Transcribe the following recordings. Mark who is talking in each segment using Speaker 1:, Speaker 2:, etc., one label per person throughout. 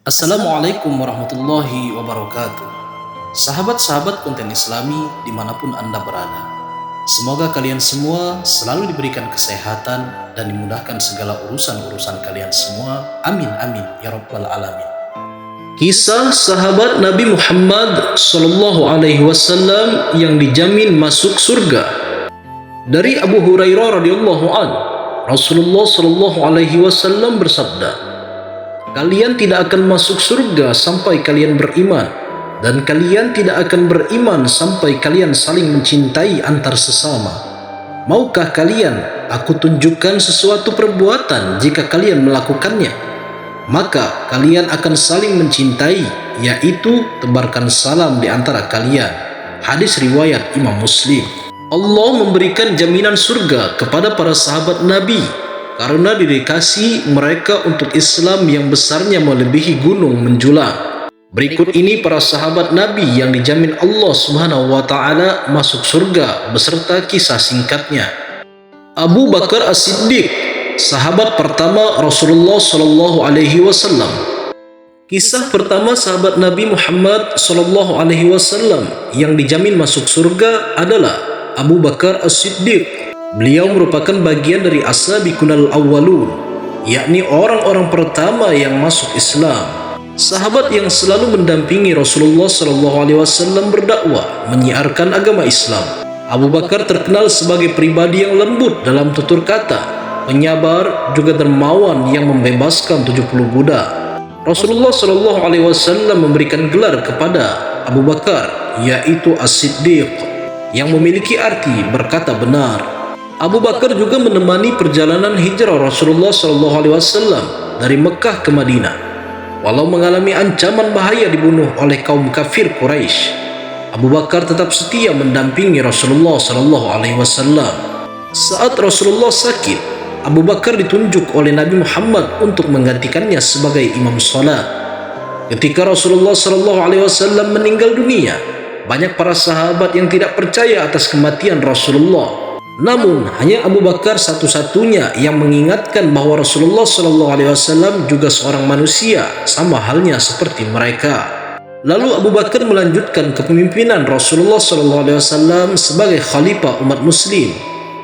Speaker 1: Assalamualaikum warahmatullahi wabarakatuh. Sahabat-sahabat konten Islami dimanapun Anda berada, semoga kalian semua selalu diberikan kesehatan dan dimudahkan segala urusan-urusan kalian semua. Amin amin ya rabbal alamin. Kisah sahabat Nabi Muhammad SAW yang dijamin masuk surga. Dari Abu Hurairah radhiyallahu an, Rasulullah SAW bersabda, "Kalian tidak akan masuk surga sampai kalian beriman, dan kalian tidak akan beriman sampai kalian saling mencintai antar sesama. Maukah kalian aku tunjukkan sesuatu perbuatan jika kalian melakukannya? Maka kalian akan saling mencintai, yaitu tebarkan salam di antara kalian." Hadis riwayat Imam Muslim. Allah memberikan jaminan surga kepada para sahabat Nabi karena dedikasi mereka untuk Islam yang besarnya melebihi gunung menjulang. Berikut ini para sahabat Nabi yang dijamin Allah Subhanahu wa taala masuk surga beserta kisah singkatnya. Abu Bakar As-Siddiq, sahabat pertama Rasulullah sallallahu alaihi wasallam. Kisah pertama sahabat Nabi Muhammad sallallahu alaihi wasallam yang dijamin masuk surga adalah Abu Bakar As-Siddiq. Beliau merupakan bagian dari as-sabiqunal awwalun, yakni orang-orang pertama yang masuk Islam. Sahabat yang selalu mendampingi Rasulullah SAW berdakwah, menyiarkan agama Islam. Abu Bakar terkenal sebagai pribadi yang lembut dalam tutur kata, penyabar, juga dermawan yang membebaskan 70 budak. Rasulullah SAW memberikan gelar kepada Abu Bakar, yaitu As-Siddiq, yang memiliki arti berkata benar. Abu Bakar juga menemani perjalanan hijrah Rasulullah SAW dari Mekah ke Madinah. Walau mengalami ancaman bahaya dibunuh oleh kaum kafir Quraisy, Abu Bakar tetap setia mendampingi Rasulullah SAW. Saat Rasulullah sakit, Abu Bakar ditunjuk oleh Nabi Muhammad untuk menggantikannya sebagai imam salat. Ketika Rasulullah SAW meninggal dunia, banyak para sahabat yang tidak percaya atas kematian Rasulullah. Namun hanya Abu Bakar satu-satunya yang mengingatkan bahwa Rasulullah SAW juga seorang manusia, sama halnya seperti mereka. Lalu Abu Bakar melanjutkan kepemimpinan Rasulullah SAW sebagai khalifah umat muslim.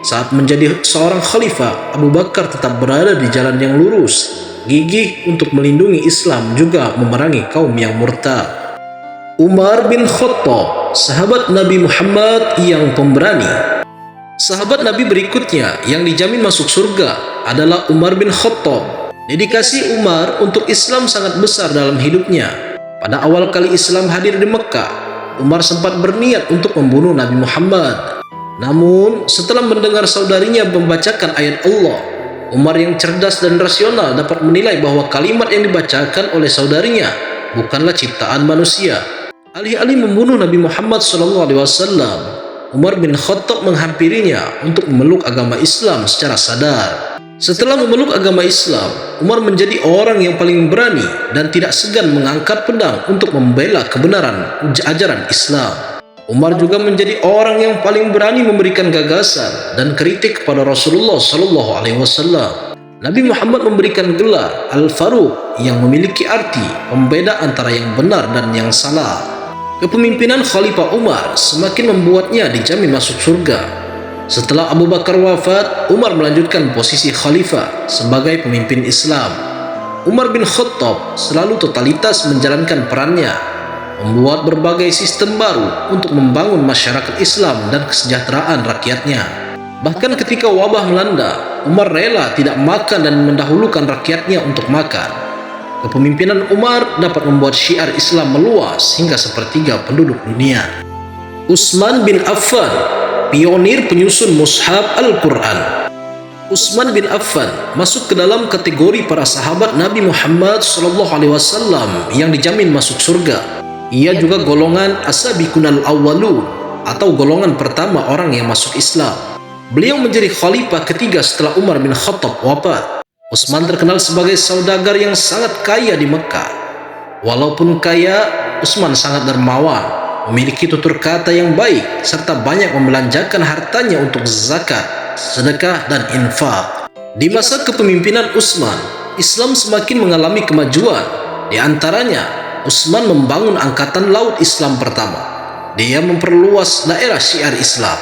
Speaker 1: Saat menjadi seorang khalifah, Abu Bakar tetap berada di jalan yang lurus, gigih untuk melindungi Islam juga memerangi kaum yang murtad. Umar bin Khattab, sahabat Nabi Muhammad yang pemberani. Sahabat Nabi berikutnya yang dijamin masuk surga adalah Umar bin Khattab. Dedikasi Umar untuk Islam sangat besar dalam hidupnya. Pada awal kali Islam hadir di Mekah, Umar sempat berniat untuk membunuh Nabi Muhammad. Namun setelah mendengar saudarinya membacakan ayat Allah, Umar yang cerdas dan rasional dapat menilai bahwa kalimat yang dibacakan oleh saudarinya bukanlah ciptaan manusia. Alih-alih membunuh Nabi Muhammad SAW, Umar bin Khattab menghampirinya untuk memeluk agama Islam secara sadar. Setelah memeluk agama Islam, Umar menjadi orang yang paling berani dan tidak segan mengangkat pedang untuk membela kebenaran ajaran Islam. Umar juga menjadi orang yang paling berani memberikan gagasan dan kritik kepada Rasulullah SAW. Nabi Muhammad memberikan gelar Al-Faruq yang memiliki arti pembeda antara yang benar dan yang salah. Kepemimpinan Khalifah Umar semakin membuatnya dijamin masuk surga. Setelah Abu Bakar wafat, Umar melanjutkan posisi khalifah sebagai pemimpin Islam. Umar bin Khattab selalu totalitas menjalankan perannya, membuat berbagai sistem baru untuk membangun masyarakat Islam dan kesejahteraan rakyatnya. Bahkan ketika wabah melanda, Umar rela tidak makan dan mendahulukan rakyatnya untuk makan. Kepemimpinan Umar dapat membuat syiar Islam meluas hingga sepertiga penduduk dunia. Utsman bin Affan, pionir penyusun mushaf Al-Quran. Utsman bin Affan masuk ke dalam kategori para sahabat Nabi Muhammad SAW yang dijamin masuk surga. Ia juga golongan as-sabiqunal awwalun atau golongan pertama orang yang masuk Islam. Beliau menjadi khalifah ketiga setelah Umar bin Khattab wafat. Utsman terkenal sebagai saudagar yang sangat kaya di Mekah. Walaupun kaya, Utsman sangat dermawan, memiliki tutur kata yang baik, serta banyak membelanjakan hartanya untuk zakat, sedekah, dan infak. Di masa kepemimpinan Utsman, Islam semakin mengalami kemajuan. Di antaranya, Utsman membangun angkatan laut Islam pertama. Dia memperluas daerah syiar Islam,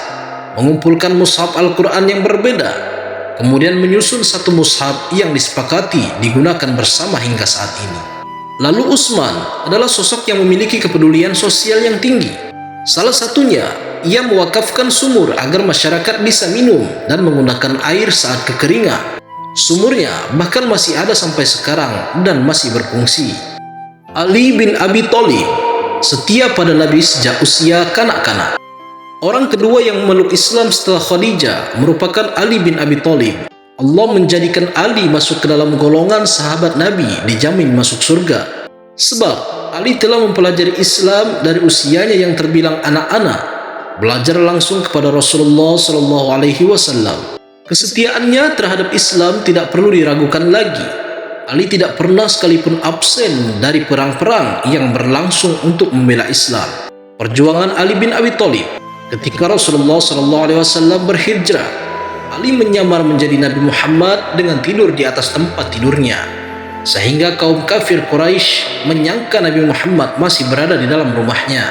Speaker 1: mengumpulkan mushaf Al-Quran yang berbeda, kemudian menyusun satu mushaf yang disepakati digunakan bersama hingga saat ini. Lalu Utsman adalah sosok yang memiliki kepedulian sosial yang tinggi. Salah satunya, ia mewakafkan sumur agar masyarakat bisa minum dan menggunakan air saat kekeringan. Sumurnya bahkan masih ada sampai sekarang dan masih berfungsi. Ali bin Abi Thalib setia pada Nabi sejak usia kanak-kanak. Orang kedua yang memeluk Islam setelah Khadijah merupakan Ali bin Abi Thalib. Allah menjadikan Ali masuk ke dalam golongan sahabat Nabi dijamin masuk surga. Sebab Ali telah mempelajari Islam dari usianya yang terbilang anak-anak, belajar langsung kepada Rasulullah SAW. Kesetiaannya terhadap Islam tidak perlu diragukan lagi. Ali tidak pernah sekalipun absen dari perang-perang yang berlangsung untuk membela Islam. Perjuangan Ali bin Abi Thalib ketika Rasulullah SAW berhijrah, Ali menyamar menjadi Nabi Muhammad dengan tidur di atas tempat tidurnya, sehingga kaum kafir Quraisy menyangka Nabi Muhammad masih berada di dalam rumahnya.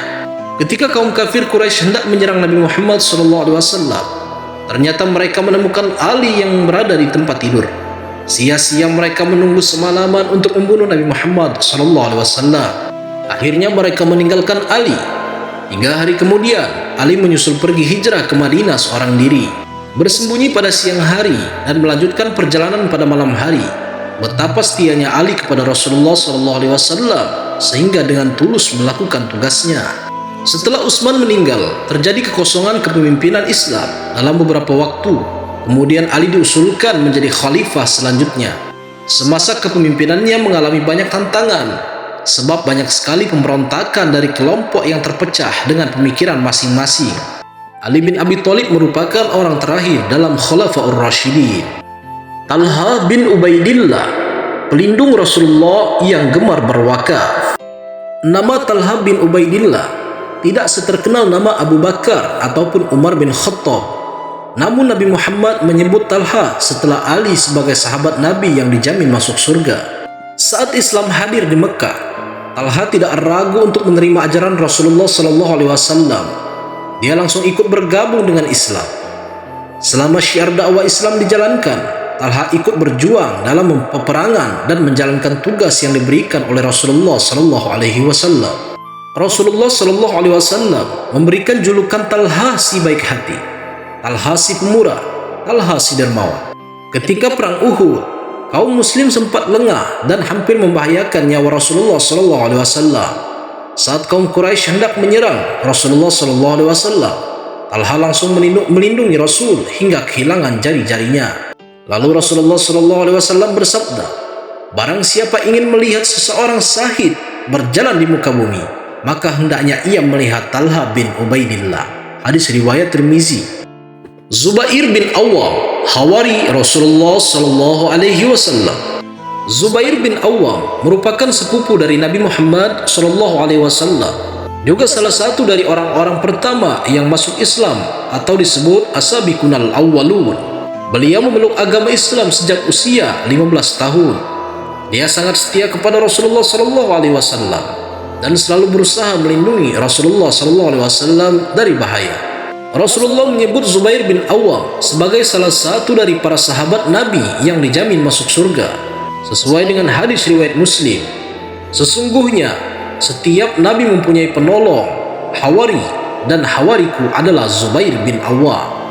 Speaker 1: Ketika kaum kafir Quraisy hendak menyerang Nabi Muhammad SAW, ternyata mereka menemukan Ali yang berada di tempat tidur. Sia-sia mereka menunggu semalaman untuk membunuh Nabi Muhammad SAW. Akhirnya mereka meninggalkan Ali. Hingga hari kemudian, Ali menyusul pergi hijrah ke Madinah seorang diri, bersembunyi pada siang hari dan melanjutkan perjalanan pada malam hari. Betapa setianya Ali kepada Rasulullah SAW sehingga dengan tulus melakukan tugasnya. Setelah Utsman meninggal, terjadi kekosongan kepemimpinan Islam dalam beberapa waktu. Kemudian Ali diusulkan menjadi khalifah selanjutnya. Semasa kepemimpinannya mengalami banyak tantangan, sebab banyak sekali pemberontakan dari kelompok yang terpecah dengan pemikiran masing-masing. Ali bin Abi Thalib merupakan orang terakhir dalam Khulafaur Rasyidin. Talha bin Ubaidillah, pelindung Rasulullah yang gemar berwakaf. Nama Talha bin Ubaidillah tidak seterkenal nama Abu Bakar ataupun Umar bin Khattab. Namun Nabi Muhammad menyebut Talha setelah Ali sebagai sahabat Nabi yang dijamin masuk surga. Saat Islam hadir di Mekah, Talha tidak ragu untuk menerima ajaran Rasulullah SAW. Dia langsung ikut bergabung dengan Islam. Selama syiar dakwah Islam dijalankan, Talha ikut berjuang dalam peperangan dan menjalankan tugas yang diberikan oleh Rasulullah SAW. Rasulullah SAW memberikan julukan Talha si baik hati, Talha si pemurah, Talha si dermawan. Ketika perang Uhud, kaum muslim sempat lengah dan hampir membahayakan nyawa Rasulullah SAW. Saat kaum Quraisy hendak menyerang Rasulullah SAW, Talha langsung melindungi Rasul hingga kehilangan jari-jarinya. Lalu Rasulullah SAW bersabda, "Barang siapa ingin melihat seseorang syahid berjalan di muka bumi, maka hendaknya ia melihat Talha bin Ubaidillah." Hadis riwayat Tirmizi. Zubair bin Awwam, hawari Rasulullah SAW. Zubair bin Awwam merupakan sepupu dari Nabi Muhammad SAW. Juga salah satu dari orang-orang pertama yang masuk Islam atau disebut As-Sabiqunal Awwalun. Beliau memeluk agama Islam sejak usia 15 tahun. Dia sangat setia kepada Rasulullah SAW dan selalu berusaha melindungi Rasulullah SAW dari bahaya. Rasulullah menyebut Zubair bin Awwam sebagai salah satu dari para sahabat Nabi yang dijamin masuk surga. Sesuai dengan hadis riwayat Muslim, sesungguhnya setiap Nabi mempunyai penolong, hawari, dan hawariku adalah Zubair bin Awwam.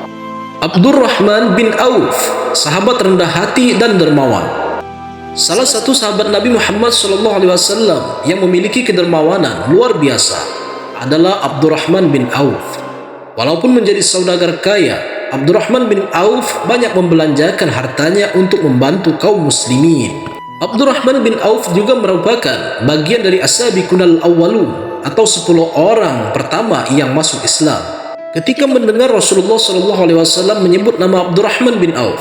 Speaker 1: Abdurrahman bin Auf, sahabat rendah hati dan dermawan. Salah satu sahabat Nabi Muhammad SAW yang memiliki kedermawanan luar biasa adalah Abdurrahman bin Auf. Walaupun menjadi saudagar kaya, Abdurrahman bin Auf banyak membelanjakan hartanya untuk membantu kaum muslimin. Abdurrahman bin Auf juga merupakan bagian dari As-Sabiqunal Awwalun atau 10 orang pertama yang masuk Islam. Ketika mendengar Rasulullah SAW menyebut nama Abdurrahman bin Auf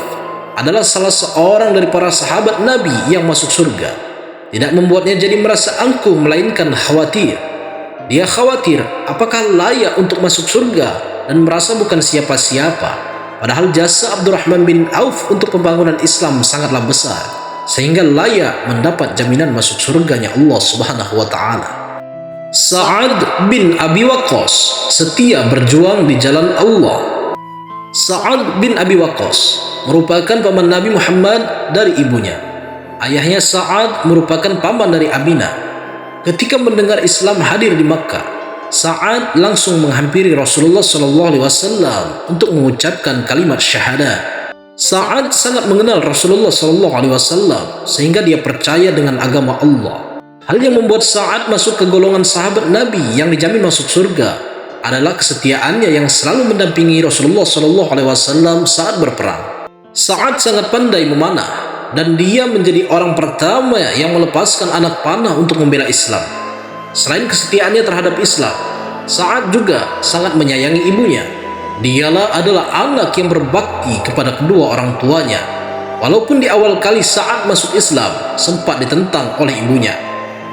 Speaker 1: adalah salah seorang dari para sahabat Nabi yang masuk surga, tidak membuatnya jadi merasa angkuh, melainkan khawatir. Dia khawatir apakah layak untuk masuk surga dan merasa bukan siapa-siapa. Padahal jasa Abdurrahman bin Auf untuk pembangunan Islam sangatlah besar. sehingga layak mendapat jaminan masuk surganya Allah Subhanahu wa taala. Sa'ad bin Abi Waqqas setia berjuang di jalan Allah. Sa'ad bin Abi Waqqas merupakan paman Nabi Muhammad dari ibunya. Ayahnya Sa'ad merupakan paman dari Aminah. Ketika mendengar Islam hadir di Makkah, Sa'ad langsung menghampiri Rasulullah SAW untuk mengucapkan kalimat syahadat. Sa'ad sangat mengenal Rasulullah SAW sehingga dia percaya dengan agama Allah. Hal yang membuat Sa'ad masuk ke golongan sahabat Nabi yang dijamin masuk surga adalah kesetiaannya yang selalu mendampingi Rasulullah SAW saat berperang. Sa'ad sangat pandai memanah dan dia menjadi orang pertama yang melepaskan anak panah untuk membela Islam. Selain kesetiaannya terhadap Islam, Sa'ad juga sangat menyayangi ibunya. Dialah adalah anak yang berbakti kepada kedua orang tuanya. Walaupun di awal kali Sa'ad masuk Islam sempat ditentang oleh ibunya,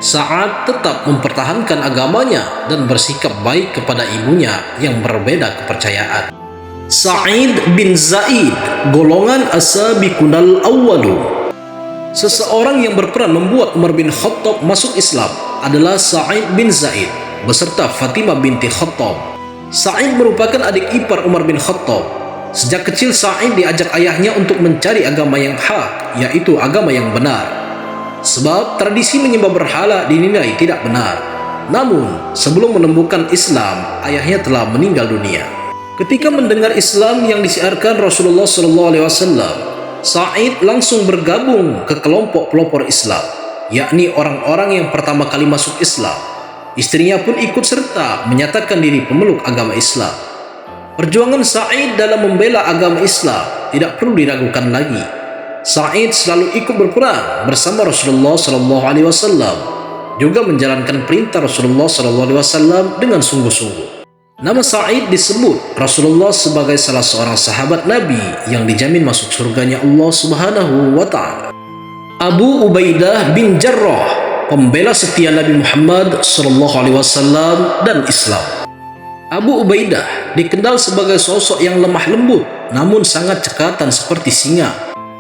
Speaker 1: Sa'ad tetap mempertahankan agamanya dan bersikap baik kepada ibunya yang berbeda kepercayaan. Sa'id bin Zaid, golongan as-sabiqunal awwalun. Seseorang yang berperan membuat Umar bin Khattab masuk Islam adalah Sa'id bin Zaid beserta Fatimah binti Khattab. Sa'id merupakan adik ipar Umar bin Khattab. Sejak kecil Sa'id diajak ayahnya untuk mencari agama yang hak, yaitu agama yang benar. Sebab tradisi menyembah berhala dinilai tidak benar. Namun, sebelum menemukan Islam, ayahnya telah meninggal dunia. Ketika mendengar Islam yang disiarkan Rasulullah SAW, Sa'id langsung bergabung ke kelompok pelopor Islam, yakni orang-orang yang pertama kali masuk Islam. Istrinya pun ikut serta menyatakan diri pemeluk agama Islam. Perjuangan Sa'id dalam membela agama Islam tidak perlu diragukan lagi. Sa'id selalu ikut berperang bersama Rasulullah SAW, juga menjalankan perintah Rasulullah SAW dengan sungguh-sungguh. Nama Sa'id disebut Rasulullah sebagai salah seorang sahabat Nabi yang dijamin masuk surganya Allah Subhanahu wa ta'ala. Abu Ubaidah bin Jarrah, pembela setia Nabi Muhammad SAW dan Islam. Abu Ubaidah dikenal sebagai sosok yang lemah lembut namun sangat cekatan seperti singa.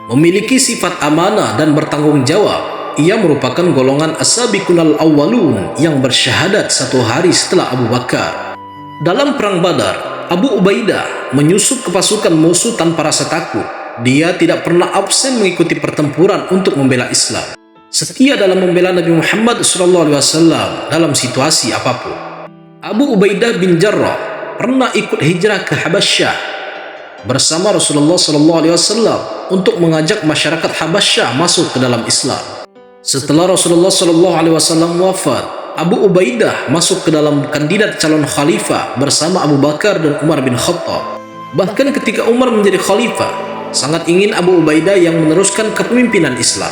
Speaker 1: Memiliki sifat amanah dan bertanggung jawab. Ia merupakan golongan as-sabiqunal awwalun yang bersyahadat satu hari setelah Abu Bakar. Dalam perang Badar, Abu Ubaidah menyusup ke pasukan musuh tanpa rasa takut. Dia tidak pernah absen mengikuti pertempuran untuk membela Islam. Setia dalam membela Nabi Muhammad SAW dalam situasi apapun. Abu Ubaidah bin Jarrah pernah ikut hijrah ke Habasyah bersama Rasulullah SAW untuk mengajak masyarakat Habasyah masuk ke dalam Islam. Setelah Rasulullah SAW wafat, Abu Ubaidah masuk ke dalam kandidat calon khalifah bersama Abu Bakar dan Umar bin Khattab. Bahkan ketika Umar menjadi khalifah, sangat ingin Abu Ubaidah yang meneruskan kepemimpinan Islam.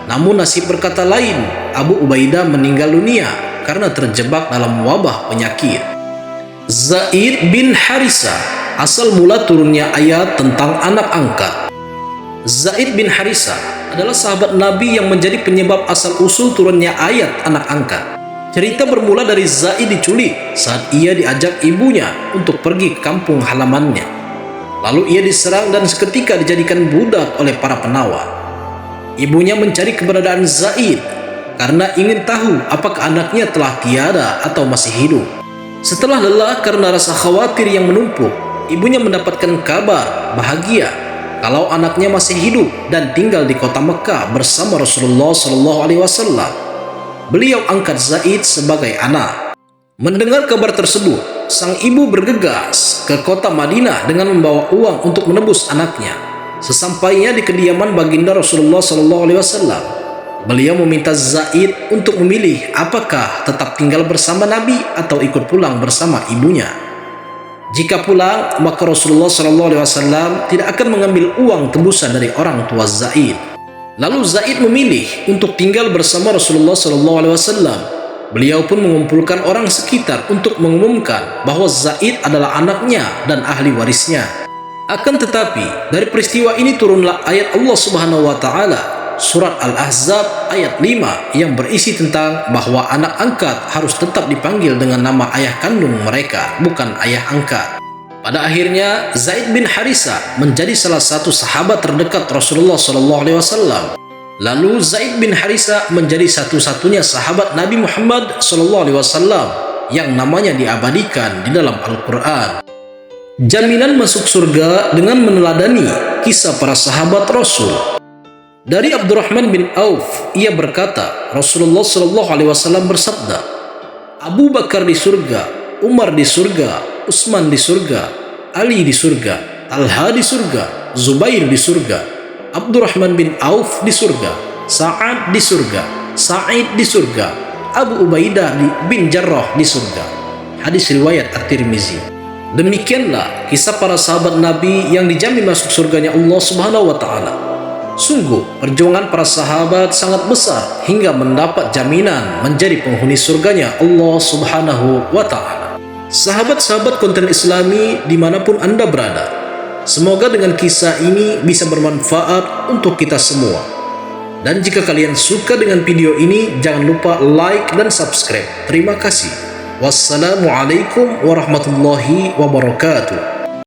Speaker 1: Namun nasib berkata lain, Abu Ubaidah meninggal dunia karena terjebak dalam wabah penyakit. Zaid bin Harisah, asal mula turunnya ayat tentang anak angkat. Zaid bin Harisah adalah sahabat Nabi yang menjadi penyebab asal-usul turunnya ayat anak angkat. Cerita bermula dari Zaid diculik saat ia diajak ibunya untuk pergi ke kampung halamannya. Lalu ia diserang dan seketika dijadikan budak oleh para penawar. Ibunya mencari keberadaan Zaid karena ingin tahu apakah anaknya telah tiada atau masih hidup. Setelah lelah karena rasa khawatir yang menumpuk, ibunya mendapatkan kabar bahagia kalau anaknya masih hidup dan tinggal di kota Mekah bersama Rasulullah SAW. Beliau angkat Zaid sebagai anak. Mendengar kabar tersebut, sang ibu bergegas ke kota Madinah dengan membawa uang untuk menebus anaknya. Sesampainya di kediaman baginda Rasulullah SAW, beliau meminta Zaid untuk memilih apakah tetap tinggal bersama Nabi atau ikut pulang bersama ibunya. Jika pulang, maka Rasulullah SAW tidak akan mengambil uang tebusan dari orang tua Zaid. Lalu Zaid memilih untuk tinggal bersama Rasulullah SAW. Beliau pun mengumpulkan orang sekitar untuk mengumumkan bahwa Zaid adalah anaknya dan ahli warisnya. Akan tetapi, dari peristiwa ini turunlah ayat Allah Subhanahu wa Ta'ala, Surat Al-Ahzab ayat 5, yang berisi tentang bahwa anak angkat harus tetap dipanggil dengan nama ayah kandung mereka, bukan ayah angkat. Pada akhirnya, Zaid bin Harisah menjadi salah satu sahabat terdekat Rasulullah SAW. Lalu Zaid bin Harithah menjadi satu-satunya sahabat Nabi Muhammad SAW yang namanya diabadikan di dalam Al-Quran. Jaminan masuk surga dengan meneladani kisah para sahabat Rasul. Dari Abdurrahman bin Auf, ia berkata, Rasulullah SAW bersabda, Abu Bakar di surga, Umar di surga, Utsman di surga, Ali di surga, Talha di surga, Zubair di surga, Abdurrahman bin Auf di surga, Sa'ad di surga, Sa'id di surga, Abu Ubaidah bin Jarrah di surga. Hadis riwayat At-Tirmizi. Demikianlah kisah para sahabat Nabi yang dijamin masuk surganya Allah Subhanahu wa taala. Sungguh perjuangan para sahabat sangat besar hingga mendapat jaminan menjadi penghuni surganya Allah Subhanahu wa taala. Sahabat-sahabat konten Islami dimanapun Anda berada, semoga dengan kisah ini bisa bermanfaat untuk kita semua. Dan jika kalian suka dengan video ini, jangan lupa like dan subscribe. Terima kasih. Wassalamualaikum warahmatullahi wabarakatuh.